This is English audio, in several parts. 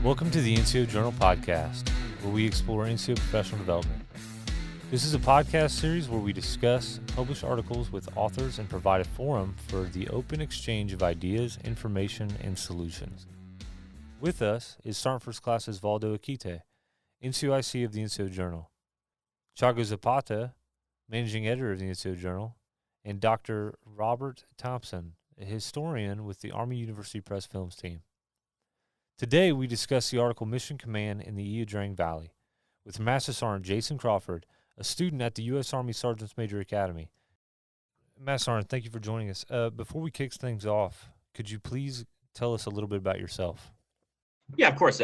Welcome to the NCO Journal podcast, where we explore NCO professional development. This is a podcast series where we discuss, publish articles with authors, and provide a forum for the open exchange of ideas, information, and solutions. With us is Sergeant First Class Osvaldo Aquite, NCOIC of the NCO Journal, Chago Zapata, Managing Editor of the NCO Journal, and Dr. Robert Thompson, a historian with the Army University Press Films team. Today, we discuss the article Mission Command in the Ia Drang Valley with Master Sgt. Jason Crawford, a student at the U.S. Army Sergeants Major Academy. Master Sergeant, thank you for joining us. Before we kick things off, could you please tell us a little bit about yourself? Yeah, of course.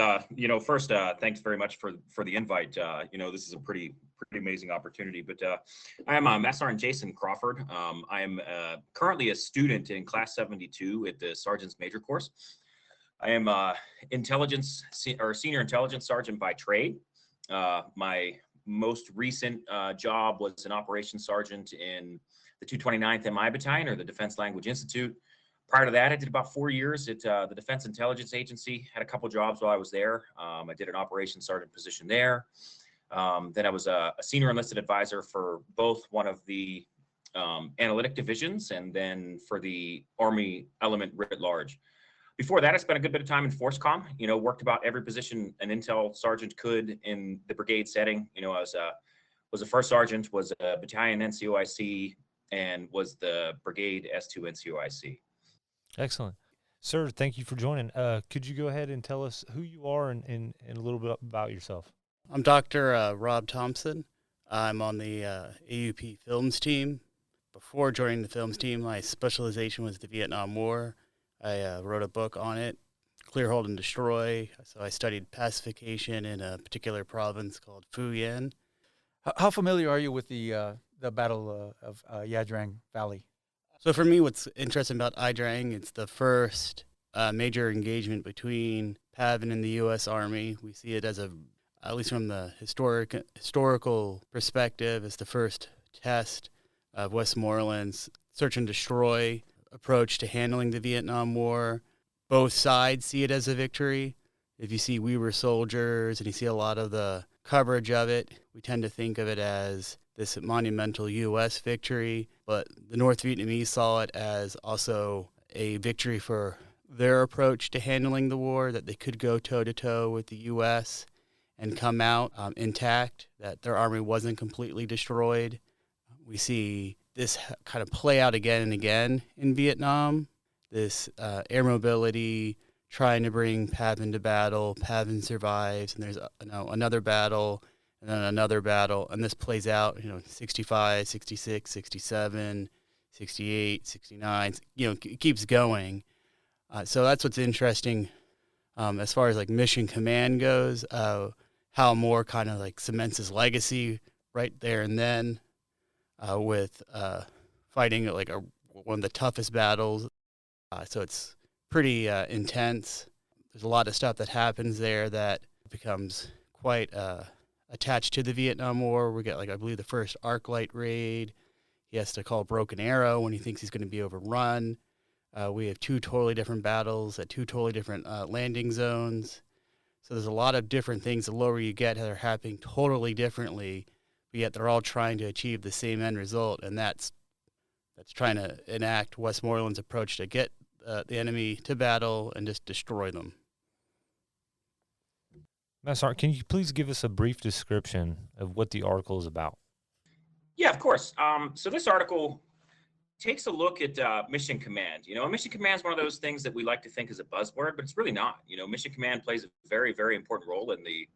First, thanks very much for the invite. This is a pretty amazing opportunity. But I am Master Sgt. Jason Crawford. I am currently a student in Class 72 at the Sergeant's Major course. I am senior intelligence sergeant by trade. My most recent job was an operations sergeant in the 229th MI Battalion, or the Defense Language Institute. Prior to that, I did about 4 years at the Defense Intelligence Agency. Had a couple jobs while I was there. I did an operations sergeant position there. Then I was a senior enlisted advisor for both one of the analytic divisions and then for the Army element writ large. Before that, I spent a good bit of time in ForceCom, worked about every position an intel sergeant could in the brigade setting. I was a first sergeant, was a battalion NCOIC, and was the brigade S2 NCOIC. Excellent. Sir, thank you for joining. Could you go ahead and tell us who you are and a little bit about yourself? I'm Dr. Rob Thompson. I'm on the AUP Films team. Before joining the films team, my specialization was the Vietnam War. I wrote a book on it, Clear, Hold, and Destroy. So I studied pacification in a particular province called Phu Yen. How familiar are you with the Battle of Ia Drang Valley? So for me, what's interesting about Ia Drang, it's the first major engagement between PAVN and the U.S. Army. We see it as at least from the historical perspective, as the first test of Westmoreland's search and destroy approach to handling the Vietnam War. Both sides see it as a victory. If you see We Were Soldiers and you see a lot of the coverage of it, we tend to think of it as this monumental U.S. victory, but the North Vietnamese saw it as also a victory for their approach to handling the war, that they could go toe-to-toe with the U.S. and come out intact, that their army wasn't completely destroyed. We see this kind of play out again and again in Vietnam, this air mobility, trying to bring PAVN to battle. PAVN survives, and there's another battle, and then another battle, and this plays out, 65, 66, 67, 68, 69, it keeps going. So that's what's interesting as far as like Mission Command goes, how Moore kind of like cements his legacy right there and then with fighting like one of the toughest battles. So it's pretty intense. There's a lot of stuff that happens there that becomes quite attached to the Vietnam War. We got I believe the first Arclight raid. He has to call Broken Arrow when he thinks he's going to be overrun. We have two totally different battles at two totally different landing zones. So there's a lot of different things the lower you get that are happening totally differently, but yet they're all trying to achieve the same end result, and that's trying to enact Westmoreland's approach to get the enemy to battle and just destroy them. Master, can you please give us a brief description of what the article is about? Yeah, of course. So this article takes a look at Mission Command. Mission Command is one of those things that we like to think is a buzzword, but it's really not. Mission Command plays a very, very important role in the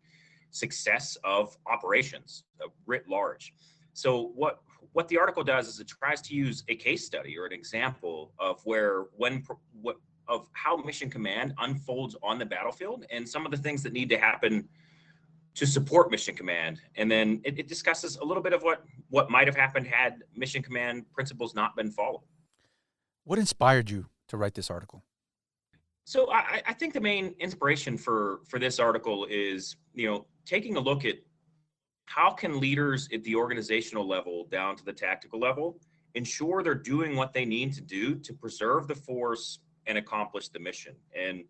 success of operations writ large. So what the article does is it tries to use a case study or an example of of how Mission Command unfolds on the battlefield and some of the things that need to happen to support Mission Command. And then it discusses a little bit of what might have happened had Mission Command principles not been followed. What inspired you to write this article? So I think the main inspiration for this article is, taking a look at how can leaders at the organizational level down to the tactical level ensure they're doing what they need to do to preserve the force and accomplish the mission. And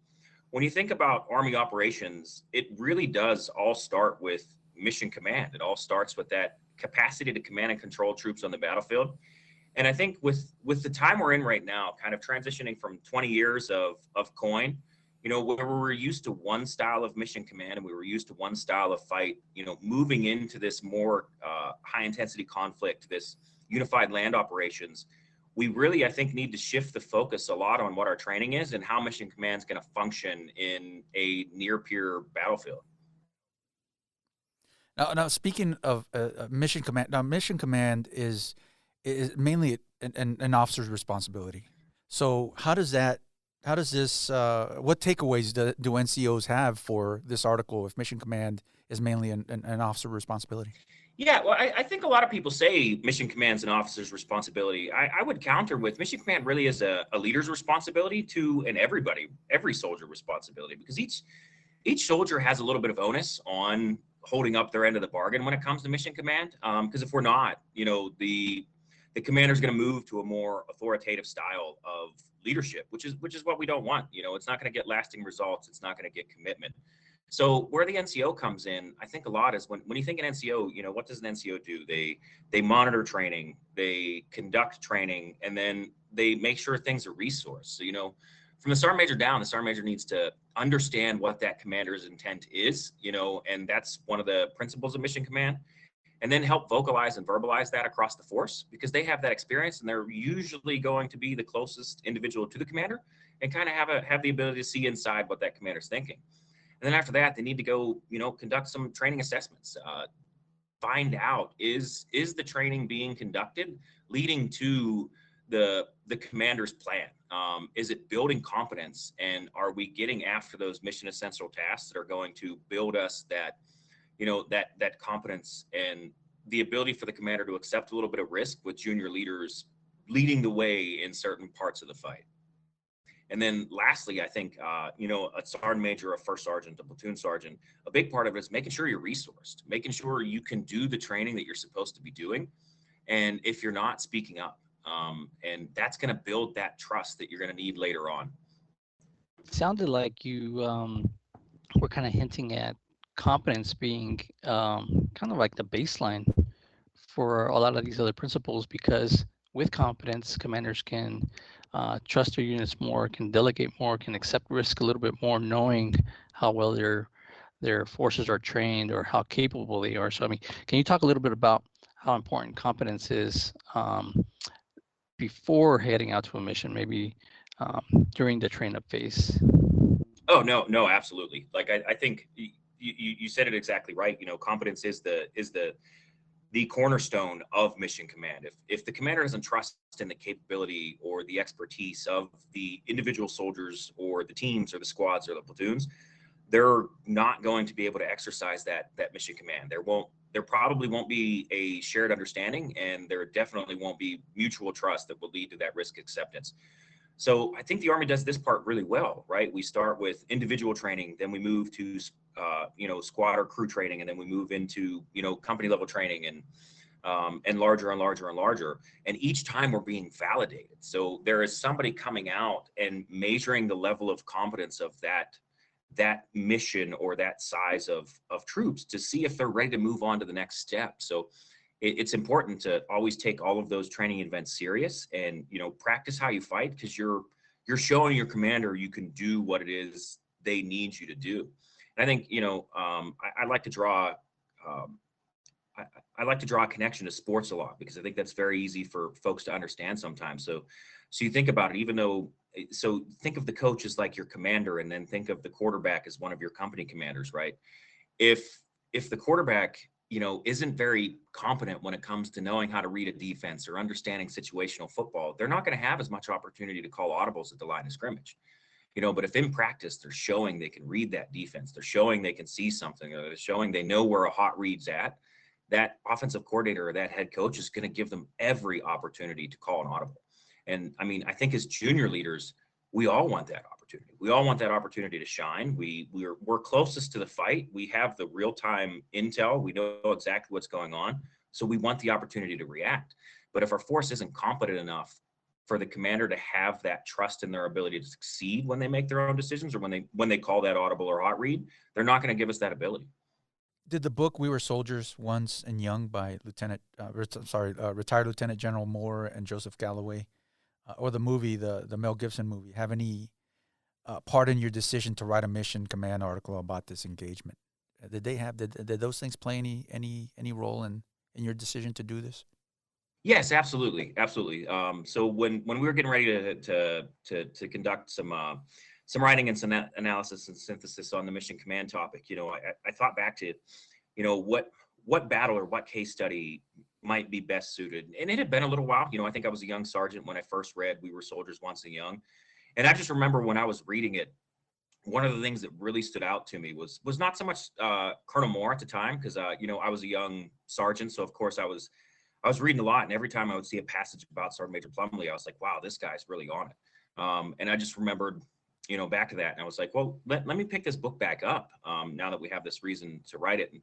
when you think about Army operations, it really does all start with mission command. It all starts with that capacity to command and control troops on the battlefield. And I think with the time we're in right now, kind of transitioning from 20 years of COIN, where we were used to one style of mission command and we were used to one style of fight, moving into this more high intensity conflict, this unified land operations, we really, I think, need to shift the focus a lot on what our training is and how mission command is going to function in a near peer battlefield. Now speaking of mission command, mission command is mainly an officer's responsibility. So how does this, what takeaways do NCOs have for this article if mission command is mainly an officer responsibility? Yeah, well, I think a lot of people say mission command's an officer's responsibility. I would counter with mission command really is a leader's responsibility and every soldier responsibility, because each soldier has a little bit of onus on holding up their end of the bargain when it comes to mission command. Because if we're not, the commander's going to move to a more authoritative style of leadership, which is what we don't want. It's not going to get lasting results. It's not going to get commitment. So where the NCO comes in, I think a lot is when you think an NCO, what does an NCO do? They monitor training, they conduct training, and then they make sure things are resourced. So, from the sergeant major down, the sergeant major needs to understand what that commander's intent is, and that's one of the principles of mission command, and then help vocalize and verbalize that across the force, because they have that experience and they're usually going to be the closest individual to the commander and kind of have the ability to see inside what that commander's thinking. And then after that, they need to go, conduct some training assessments, find out, is the training being conducted leading to the commander's plan? Is it building competence? And are we getting after those mission essential tasks that are going to build us that competence and the ability for the commander to accept a little bit of risk with junior leaders leading the way in certain parts of the fight? And then lastly, I think, a sergeant major, a first sergeant, a platoon sergeant, a big part of it is making sure you're resourced, making sure you can do the training that you're supposed to be doing. And if you're not, speaking up. And that's going to build that trust that you're going to need later on. Sounded like you were kind of hinting at competence being kind of like the baseline for a lot of these other principles, because with competence, commanders can trust their units more, can delegate more, can accept risk a little bit more, knowing how well their forces are trained or how capable they are. So, can you talk a little bit about how important competence is before heading out to a mission, maybe during the train-up phase? Oh, no, absolutely. Like, I think you said it exactly right. Competence is the cornerstone of mission command. If the commander doesn't trust in the capability or the expertise of the individual soldiers or the teams or the squads or the platoons, they're not going to be able to exercise that mission command. There probably won't be a shared understanding, and there definitely won't be mutual trust that will lead to that risk acceptance. So I think the Army does this part really well, right? We start with individual training, then we move to squad or crew training, and then we move into company level training and larger and larger and larger. And each time we're being validated. So there is somebody coming out and measuring the level of competence of that mission or that size of troops to see if they're ready to move on to the next step. So it's important to always take all of those training events serious and practice how you fight, because you're showing your commander you can do what it is they need you to do. And I think I like to draw a connection to sports a lot, because I think that's very easy for folks to understand sometimes. So you think about it, think of the coach as like your commander, and then think of the quarterback as one of your company commanders, right? If the quarterback isn't very competent when it comes to knowing how to read a defense or understanding situational football, they're not going to have as much opportunity to call audibles at the line of scrimmage. But if in practice they're showing they can read that defense, they're showing they can see something, or they're showing they know where a hot read's at, that offensive coordinator or that head coach is going to give them every opportunity to call an audible. And I think as junior leaders, we all want that opportunity. We all want that opportunity to shine. We're closest to the fight. We have the real-time intel. We know exactly what's going on. So we want the opportunity to react. But if our force isn't competent enough for the commander to have that trust in their ability to succeed when they make their own decisions, or when they call that audible or hot read, they're not going to give us that ability. Did the book "We Were Soldiers Once and Young" by retired Lieutenant General Moore and Joseph Galloway, or the movie, the Mel Gibson movie, have any part in your decision to write a mission command article about this engagement? Did those things play any role in your decision to do this? Yes, absolutely, absolutely. So when we were getting ready to conduct some writing and some analysis and synthesis on the mission command topic, I thought back to, what battle or what case study might be best suited. And it had been a little while. I think I was a young sergeant when I first read "We Were Soldiers Once and Young," and I just remember when I was reading it, one of the things that really stood out to me was not so much Colonel Moore at the time, because I was a young sergeant, so of course I was reading a lot, and every time I would see a passage about Sergeant Major Plumley, I was like, wow, this guy's really on it. And I just remembered, back to that, and I was like, well, let me pick this book back up now that we have this reason to write it,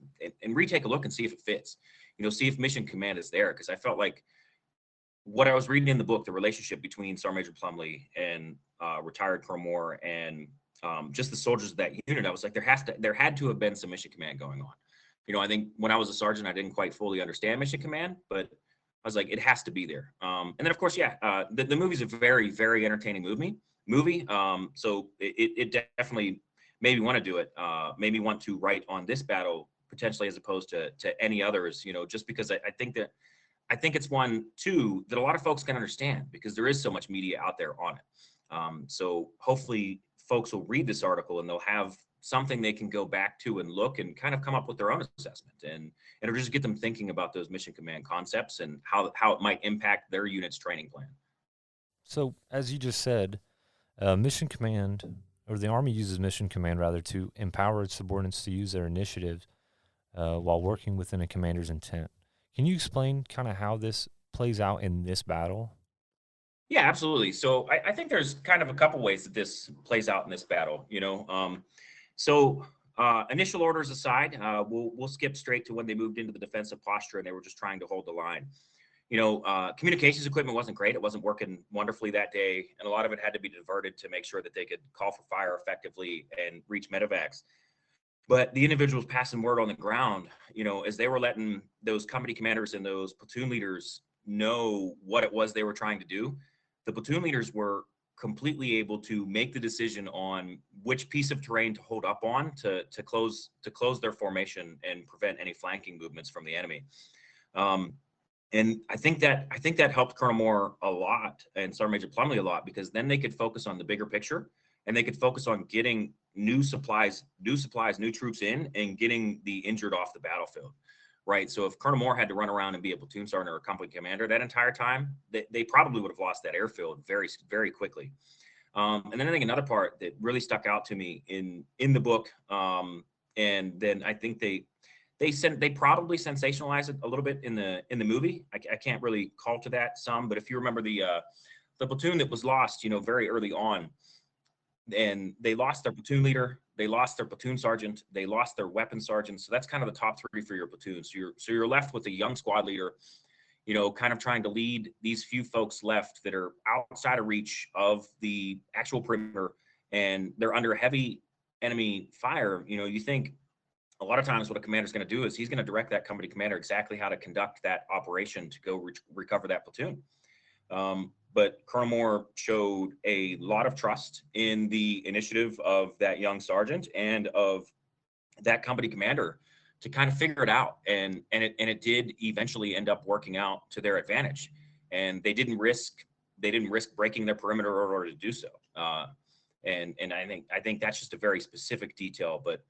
and retake a look and see if it fits, see if mission command is there, because I felt like what I was reading in the book, the relationship between Sergeant Major Plumley and retired Colonel Moore and just the soldiers of that unit, I was like, there had to have been some mission command going on. I think when I was a sergeant, I didn't quite fully understand mission command, but I was like, it has to be there. And then of course, the movie's a very, very entertaining movie. So it definitely made me want to do it. Made me want to write on this battle potentially, as opposed to any others, just because I think it's one too that a lot of folks can understand, because there is so much media out there on it. So hopefully folks will read this article and they'll have something they can go back to and look and kind of come up with their own assessment, and it'll just get them thinking about those mission command concepts and how it might impact their unit's training plan. So, as you just said, mission command, or the Army uses mission command rather, to empower its subordinates to use their initiative while working within a commander's intent. Can you explain kind of how this plays out in this battle? Yeah, absolutely. So I think there's kind of a couple ways that this plays out in this battle. So initial orders aside, we'll skip straight to when they moved into the defensive posture and they were just trying to hold the line. Communications equipment wasn't great. It wasn't working wonderfully that day, and a lot of it had to be diverted to make sure that they could call for fire effectively and reach medevacs. But the individuals passing word on the ground, as they were letting those company commanders and those platoon leaders know what it was they were trying to do, the platoon leaders were completely able to make the decision on which piece of terrain to hold up on to close their formation and prevent any flanking movements from the enemy. And I think that helped Colonel Moore a lot and Sergeant Major Plumley a lot, because then they could focus on the bigger picture, and they could focus on getting new supplies, new troops in, and getting the injured off the battlefield. Right. So if Colonel Moore had to run around and be a platoon sergeant or a company commander that entire time, they probably would have lost that airfield very, very quickly. And then I think another part that really stuck out to me in the book, and then I think they probably sensationalized it a little bit in the movie. I can't really call to that some, but if you remember the platoon that was lost, very early on, and they lost their platoon leader, they lost their platoon sergeant, they lost their weapon sergeant. So that's kind of the top three for your platoon. So you're left with a young squad leader, kind of trying to lead these few folks left that are outside of reach of the actual perimeter, and they're under heavy enemy fire. You think a lot of times what a commander's going to do is he's going to direct that company commander exactly how to conduct that operation to go recover that platoon. But Colonel Moore showed a lot of trust in the initiative of that young sergeant and of that company commander to kind of figure it out. And it did eventually end up working out to their advantage. And they didn't risk breaking their perimeter in order to do so. And I think that's just a very specific detail, but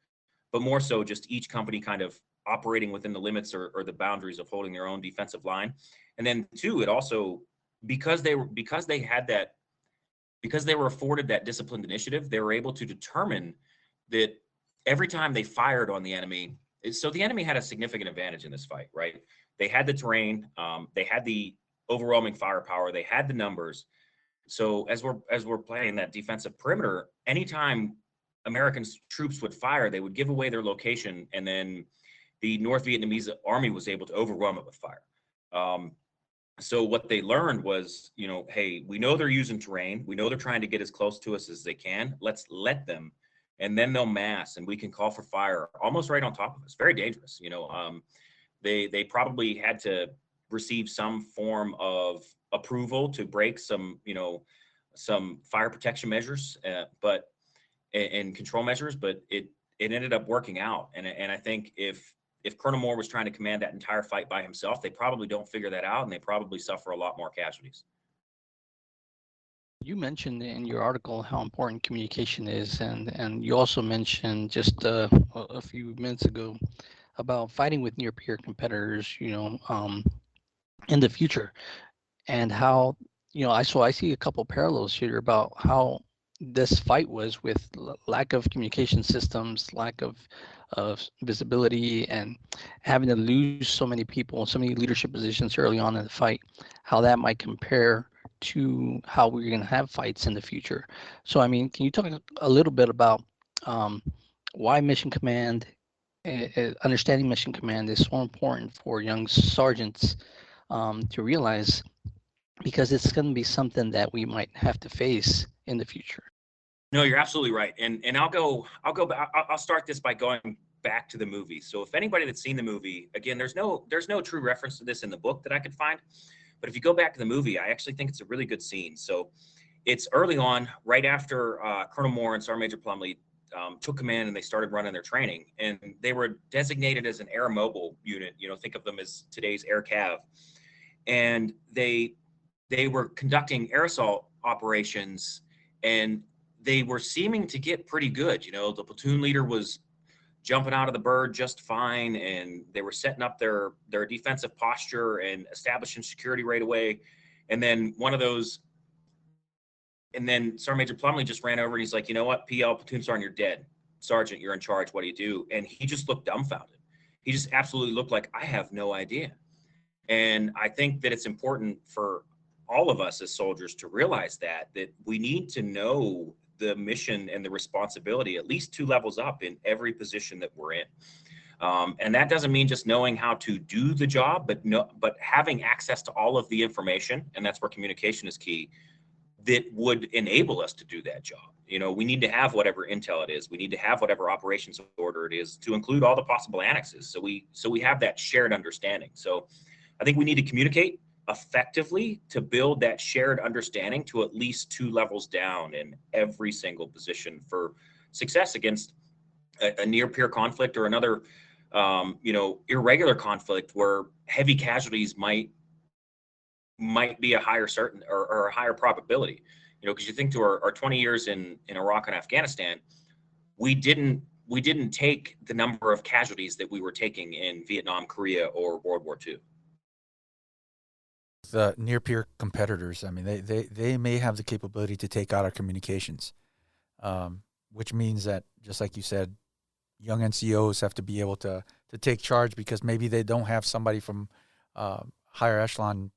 more so just each company kind of operating within the limits or the boundaries of holding their own defensive line. And then two, it also, because they were afforded that disciplined initiative, they were able to determine that every time they fired on the enemy, so the enemy had a significant advantage in this fight, right? They had the terrain, they had the overwhelming firepower, they had the numbers. So as we're playing that defensive perimeter, anytime American troops would fire, they would give away their location, and then the North Vietnamese army was able to overwhelm it with fire. So what they learned was, hey, we know they're using terrain. We know they're trying to get as close to us as they can. Let's let them, and then they'll mass, and we can call for fire almost right on top of us. Very dangerous. They probably had to receive some form of approval to break some fire protection measures, and control measures, but it ended up working out. And I think if Colonel Moore was trying to command that entire fight by himself, they probably don't figure that out, and they probably suffer a lot more casualties. You mentioned in your article how important communication is, and you also mentioned just a few minutes ago about fighting with near peer competitors, in the future, and how, I see a couple parallels here about how this fight was with lack of communication systems, lack of visibility, and having to lose so many people, so many leadership positions early on in the fight, how that might compare to how we're going to have fights in the future. So, I mean, can you talk a little bit about why mission command, understanding mission command is so important for young sergeants to realize, because it's going to be something that we might have to face in the future. No, you're absolutely right. And I'll start this by going back to the movie. So if anybody that's seen the movie, again, there's no true reference to this in the book that I could find. But if you go back to the movie, I actually think it's a really good scene. So it's early on, right after Colonel Moore and Sergeant Major Plumley took command and they started running their training, and they were designated as an air mobile unit. Think of them as today's air cav. And they were conducting air assault operations, and they were seeming to get pretty good. The platoon leader was jumping out of the bird just fine, and they were setting up their defensive posture and establishing security right away. And then Sergeant Major Plumley just ran over and he's like, you know what, PL, platoon sergeant, you're dead. Sergeant, you're in charge. What do you do? And he just looked dumbfounded. He just absolutely looked like, I have no idea. And I think that it's important for all of us as soldiers to realize that we need to know the mission and the responsibility at least 2 levels up in every position that we're in. And that doesn't mean just knowing how to do the job, but having access to all of the information, and that's where communication is key, that would enable us to do that job. We need to have whatever intel it is. We need to have whatever operations order it is, to include all the possible annexes. So we have that shared understanding. So I think we need to communicate effectively to build that shared understanding to at least 2 levels down in every single position for success against a near peer conflict or another, irregular conflict where heavy casualties might be a higher certain or a higher probability. Because you think to our 20 years in Iraq and Afghanistan, we didn't take the number of casualties that we were taking in Vietnam, Korea, or World War II. The near peer competitors, I mean, they may have the capability to take out our communications, which means that, just like you said, young NCOs have to be able to take charge, because maybe they don't have somebody from higher echelon,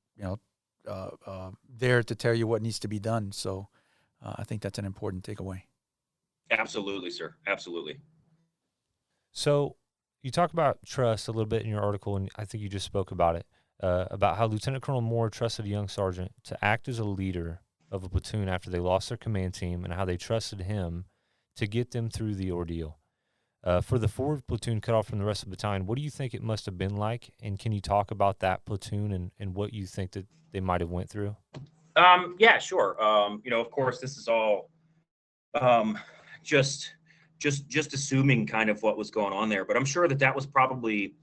there to tell you what needs to be done. So I think that's an important takeaway. Absolutely, sir. Absolutely. So you talk about trust a little bit in your article, and I think you just spoke about it. About how Lieutenant Colonel Moore trusted a young sergeant to act as a leader of a platoon after they lost their command team, and how they trusted him to get them through the ordeal. For the forward platoon cut off from the rest of the battalion, what do you think it must have been like? And can you talk about that platoon and what you think that they might have went through? Yeah, sure. Of course, this is all just assuming kind of what was going on there, but I'm sure that was probably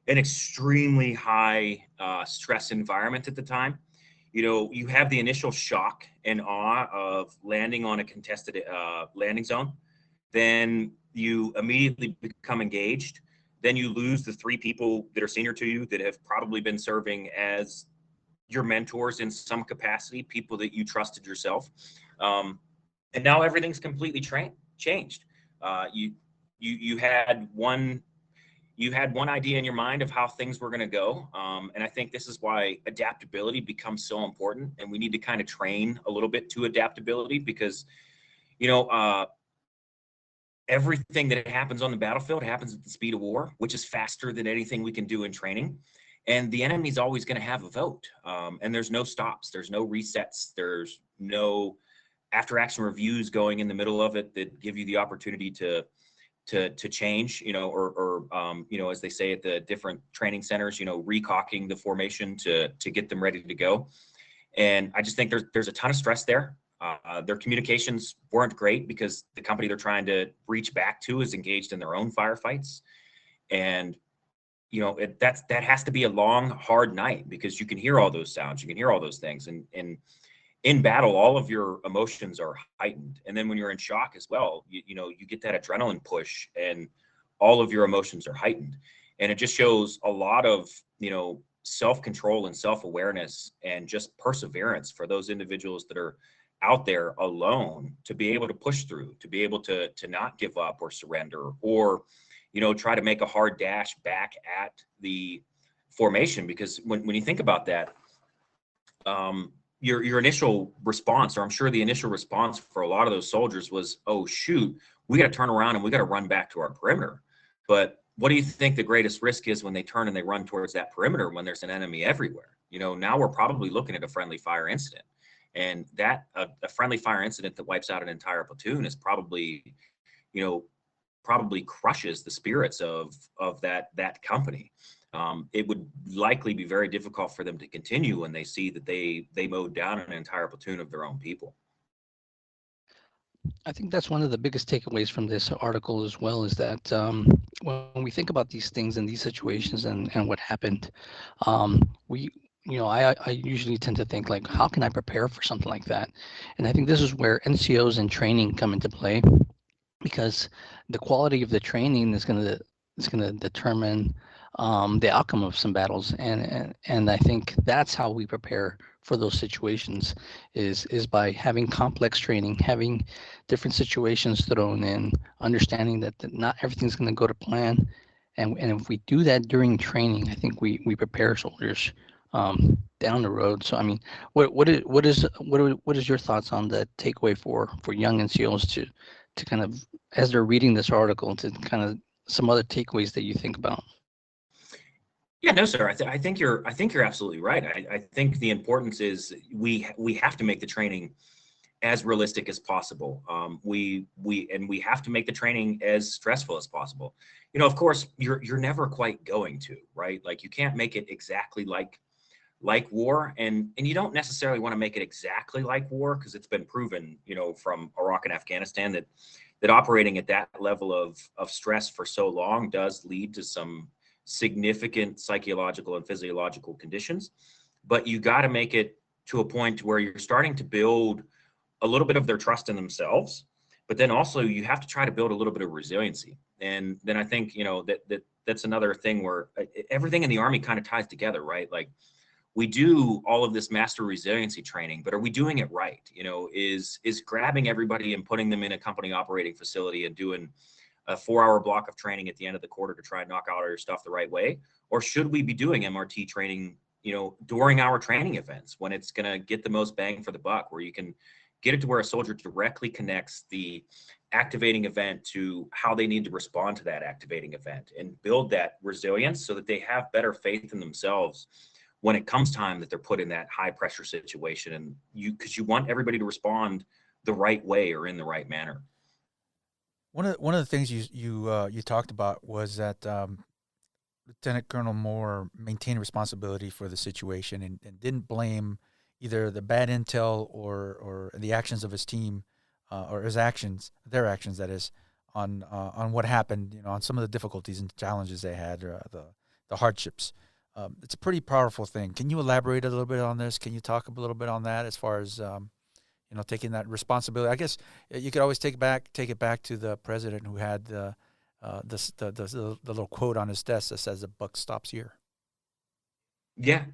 an extremely high stress environment at the time. You have the initial shock and awe of landing on a contested landing zone. Then you immediately become engaged. Then you lose the 3 people that are senior to you that have probably been serving as your mentors in some capacity, people that you trusted yourself. And now everything's completely changed. You had one idea in your mind of how things were going to go. And I think this is why adaptability becomes so important. And we need to kind of train a little bit to adaptability, because, everything that happens on the battlefield happens at the speed of war, which is faster than anything we can do in training. and the enemy's always going to have a vote. And there's no stops, there's no resets, there's no after action reviews going in the middle of it that give you the opportunity to change, or as they say at the different training centers, recocking the formation to get them ready to go. And I just think there's a ton of stress there. Their communications weren't great because the company they're trying to reach back to is engaged in their own firefights. And, that has to be a long, hard night because you can hear all those sounds, you can hear all those things. And in battle, all of your emotions are heightened. And then when you're in shock as well, you get that adrenaline push and all of your emotions are heightened. And it just shows a lot of, self-control and self-awareness and just perseverance for those individuals that are out there alone to be able to push through, to be able to not give up or surrender, or, try to make a hard dash back at the formation. Because when you think about that, your initial response, or I'm sure the initial response for a lot of those soldiers was, oh shoot, we got to turn around and we got to run back to our perimeter. But what do you think the greatest risk is when they turn and they run towards that perimeter when there's an enemy everywhere? Now we're probably looking at a friendly fire incident. And that a friendly fire incident that wipes out an entire platoon is probably crushes the spirits of that company. It would likely be very difficult for them to continue when they see that they mowed down an entire platoon of their own people. I think that's one of the biggest takeaways from this article as well, is that when we think about these things and these situations and what happened, I usually tend to think like, how can I prepare for something like that? And I think this is where NCOs and training come into play, because the quality of the training is going to determine the outcome of some battles, and I think that's how we prepare for those situations is by having complex training, having different situations thrown in, understanding that not everything's going to go to plan, and if we do that during training, I think we prepare soldiers down the road. So I mean, what is your thoughts on the takeaway for young NCOs to kind of, as they're reading this article, to kind of some other takeaways that you think about? Yeah, no, sir. I think you're absolutely right. I think the importance is we have to make the training as realistic as possible. We have to make the training as stressful as possible. Of course, you're never quite going to, right? Like you can't make it exactly like war, and you don't necessarily want to make it exactly like war, because it's been proven, from Iraq and Afghanistan that operating at that level of stress for so long does lead to some significant psychological and physiological conditions. But you got to make it to a point where you're starting to build a little bit of their trust in themselves, but then also you have to try to build a little bit of resiliency. And then I think, that's another thing where everything in the Army kind of ties together, right? Like we do all of this master resiliency training, but are we doing it right? Is grabbing everybody and putting them in a company operating facility and doing a 4-hour block of training at the end of the quarter to try and knock out all your stuff the right way? Or should we be doing MRT training, during our training events when it's going to get the most bang for the buck, where you can get it to where a soldier directly connects the activating event to how they need to respond to that activating event and build that resilience so that they have better faith in themselves when it comes time that they're put in that high pressure situation. And because you want everybody to respond the right way or in the right manner. One of the things you talked about was that Lieutenant Colonel Moore maintained responsibility for the situation and didn't blame either the bad intel or the actions of his team or their actions, that is, on what happened, on some of the difficulties and challenges they had, the hardships. It's a pretty powerful thing. Can you elaborate a little bit on this? Can you talk a little bit on that as far as taking that responsibility? I guess you could always take it back to the president, who had the little quote on his desk that says the buck stops here. Yeah,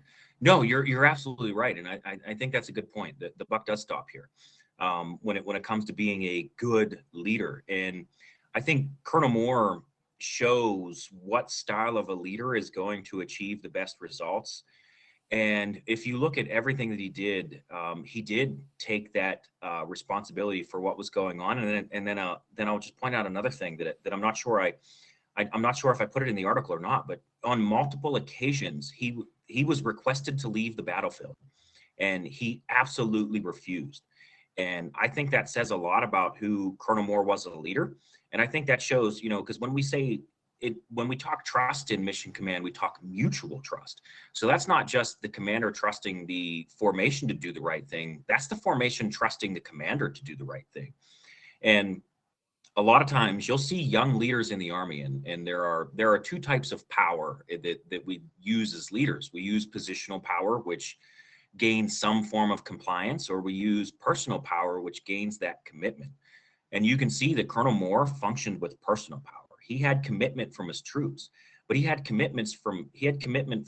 no, you're absolutely right, and I think that's a good point. That the buck does stop here when it comes to being a good leader. And I think Colonel Moore shows what style of a leader is going to achieve the best results. And if you look at everything that he did take that responsibility for what was going on. And then I'll just point out another thing that I'm not sure I'm not sure if I put it in the article or not, but on multiple occasions, he was requested to leave the battlefield, and he absolutely refused. And I think that says a lot about who Colonel Moore was as a leader. And I think that shows, because when we say it, when we talk trust in mission command, we talk mutual trust. So that's not just the commander trusting the formation to do the right thing. That's the formation trusting the commander to do the right thing. And a lot of times you'll see young leaders in the Army, and there are two types of power that we use as leaders. We use positional power, which gains some form of compliance, or we use personal power, which gains that commitment. And you can see that Colonel Moore functioned with personal power. He had commitment from his troops, but he had commitment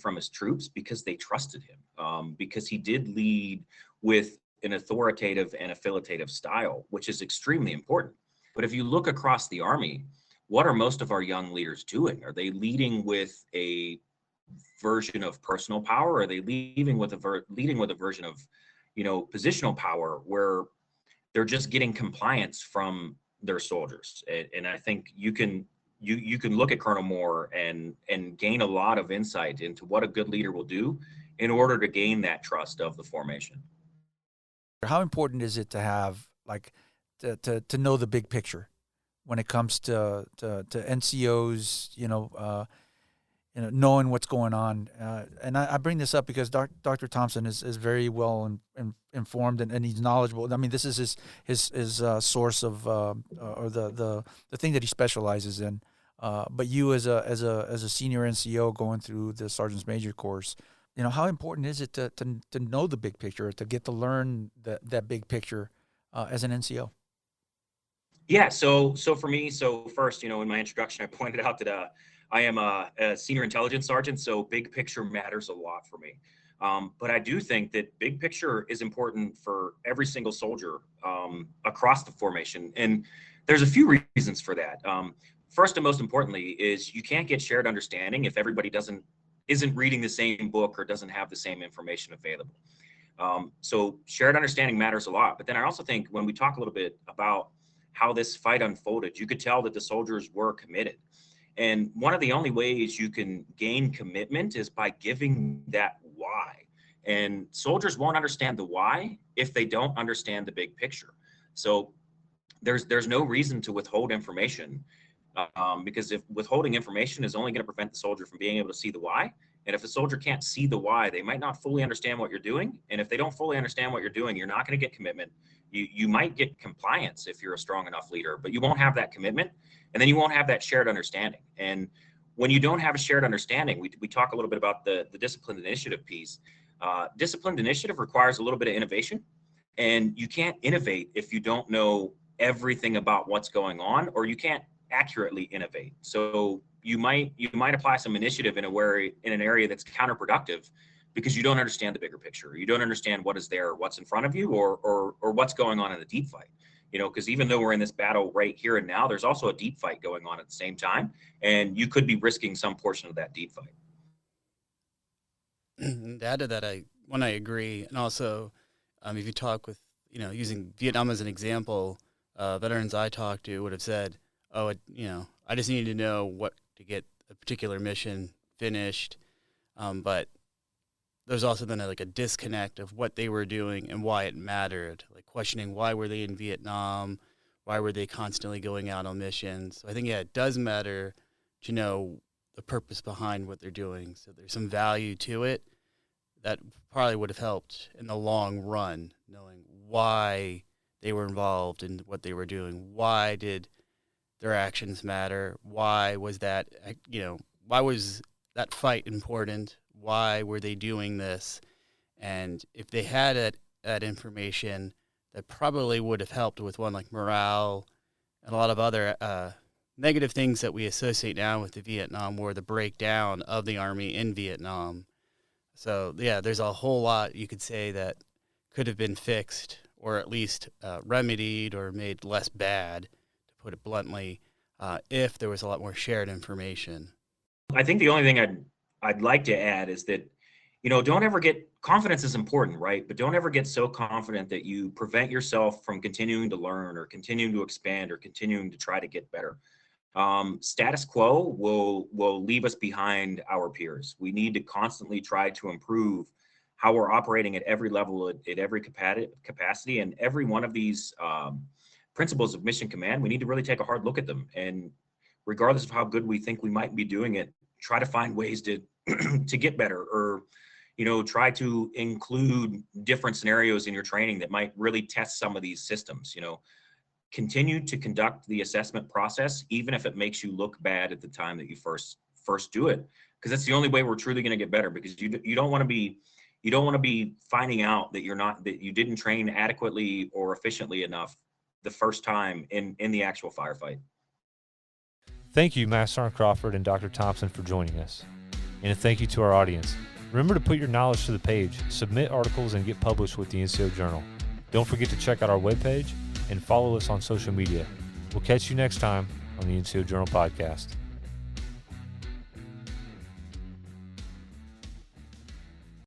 from his troops because they trusted him, because he did lead with an authoritative and affiliative style, which is extremely important. But if you look across the Army, what are most of our young leaders doing? Are they leading with a version of personal power? Or are they leading with a version of, positional power, where they're just getting compliance from their soldiers? And I think you can look at Colonel Moore and gain a lot of insight into what a good leader will do in order to gain that trust of the formation. How important is it to have to know the big picture when it comes to NCOs, knowing what's going on? And I bring this up because Dr. Thompson is very well informed and he's knowledgeable. I mean, this is his source of or the thing that he specializes in. But you as a senior NCO going through the Sergeant's Major course, how important is it to know the big picture, to get to learn that big picture as an NCO? Yeah, so for me, first, in my introduction, I pointed out that I am a senior intelligence sergeant, so big picture matters a lot for me. But I do think that big picture is important for every single soldier across the formation. And there's a few reasons for that. First and most importantly is you can't get shared understanding if everybody isn't reading the same book or doesn't have the same information available. So shared understanding matters a lot. But then I also think when we talk a little bit about how this fight unfolded, you could tell that the soldiers were committed. And one of the only ways you can gain commitment is by giving that why. And soldiers won't understand the why if they don't understand the big picture. So there's no reason to withhold information, because if withholding information is only going to prevent the soldier from being able to see the why. And if a soldier can't see the why, they might not fully understand what you're doing. And if they don't fully understand what you're doing, you're not going to get commitment. You might get compliance if you're a strong enough leader, but you won't have that commitment, and then you won't have that shared understanding. And when you don't have a shared understanding, we talk a little bit about the disciplined initiative piece. Disciplined initiative requires a little bit of innovation, and you can't innovate if you don't know everything about what's going on, or you can't accurately innovate. So you might apply some initiative in an area that's counterproductive because you don't understand the bigger picture. You don't understand what is there, what's in front of you, or what's going on in the deep fight. Because even though we're in this battle right here and now, there's also a deep fight going on at the same time, and you could be risking some portion of that deep fight. To add to that, I agree. And also, if you talk with, using Vietnam as an example, veterans I talked to would have said, I just needed to know what to get a particular mission finished. But there's also been a disconnect of what they were doing and why it mattered, like questioning why were they in Vietnam, why were they constantly going out on missions. So I think, it does matter to know the purpose behind what they're doing. So there's some value to it that probably would have helped in the long run, knowing why they were involved in what they were doing. Why did their actions matter? Why was that, why was that fight important? Why were they doing this? And if they had that information, that probably would have helped with one like morale and a lot of other negative things that we associate now with the Vietnam War, the breakdown of the Army in Vietnam. So, there's a whole lot you could say that could have been fixed or at least remedied or made less bad, to put it bluntly, if there was a lot more shared information. I think the only thing I'd like to add is that, don't ever get, confidence is important, right? But don't ever get so confident that you prevent yourself from continuing to learn or continuing to expand or continuing to try to get better. Status quo will leave us behind our peers. We need to constantly try to improve how we're operating at every level, at every capacity, and every one of these principles of mission command. We need to really take a hard look at them, and regardless of how good we think we might be doing it, try to find ways to to get better, or try to include different scenarios in your training that might really test some of these systems. Continue to conduct the assessment process, even if it makes you look bad at the time that you first do it, because that's the only way we're truly going to get better. Because you don't want to be finding out that you didn't train adequately or efficiently enough the first time in the actual firefight. Thank you, Master Sgt. Crawford and Dr. Thompson, for joining us. And a thank you to our audience. Remember to put your knowledge to the page, submit articles, and get published with the NCO Journal. Don't forget to check out our webpage and follow us on social media. We'll catch you next time on the NCO Journal podcast.